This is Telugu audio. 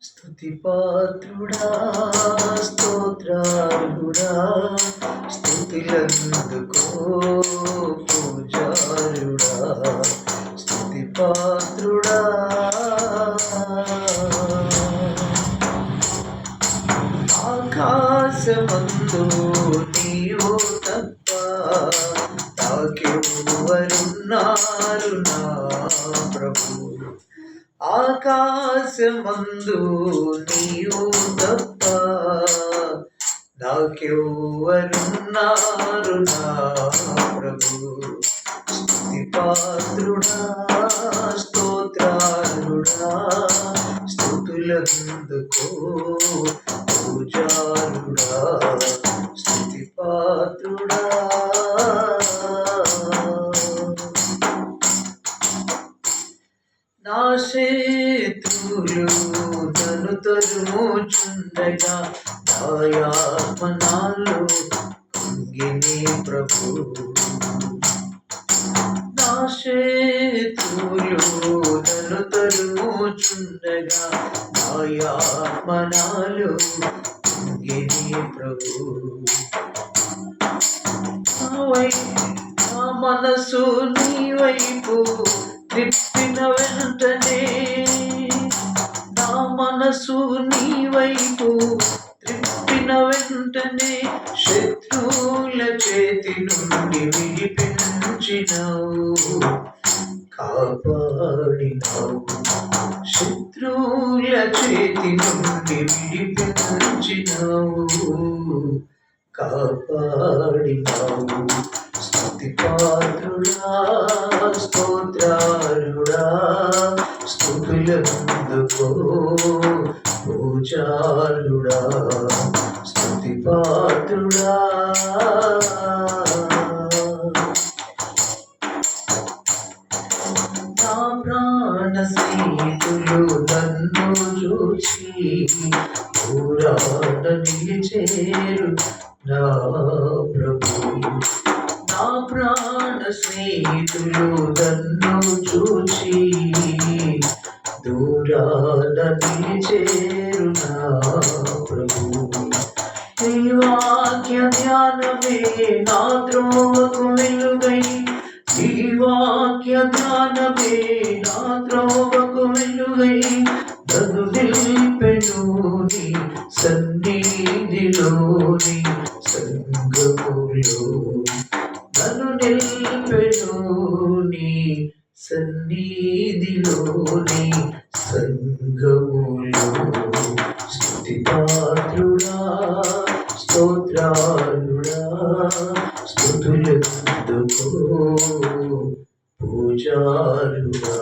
స్తుతి పాత్రుడా స్తోత్రాలుడా స్తుతిలందుకో పూజారుడా స్తుతి పాత్రుడా ఆకాశమందు నీవు తప్ప నాకెవ్వరున్నారు నా ప్రభు ఆకాశమందు నీవు తప్ప నాకెవ్వరున్నారు నా ప్రభు స్తుతి పాత్రుడా స్తోత్రాలుడా స్తుతులందుకో పూజారుడా స్తుతి పాత్రుడా నా శత్రువులు నన్ను తరుముచుండగా నాయాత్మనాలు కుంగిని ప్రభు నా శత్రువులు నన్ను తరుముచుండగా నాయాత్మనాలు కుంగిని ప్రభు నా మనసు నీ వైపు త్రిప్పిన వెంటనే నా మనసు నీ వైపు త్రిప్పిన వెంటనే శత్రువుల చేతి నుండి విడిపించినావు కాపాడినావు శత్రువుల చేతి నుండి విడిపించినావు కాపాడినావు స్తుతి పాత్రుడా స్తోత్రాలుడా స్తుతులందుకో పూజారుడా స్తుతి పాత్రుడా నా ప్రాణ స్నేహితులు నన్ను చూచి పురాణ నిలిచేరు నా ప్రభు నా ప్రాణ స్నేహితులు నన్ను చూచి దూరాన నిలిచేరు నా ప్రభు ఈ వాక్య ధ్యానమే నా త్రోవకు వెలుగై ఈ వాక్య ధ్యానమే నా త్రోవకు వెలుగై నన్ను నిలిపెను నీ సన్నిధిలోని సంగములో నన్ను నిలిపెను నీ సన్నిధిలోని సంగములో స్తుతి పాత్రుడా స్తోత్రాలుడా స్తుతులందుకో పూజారుడా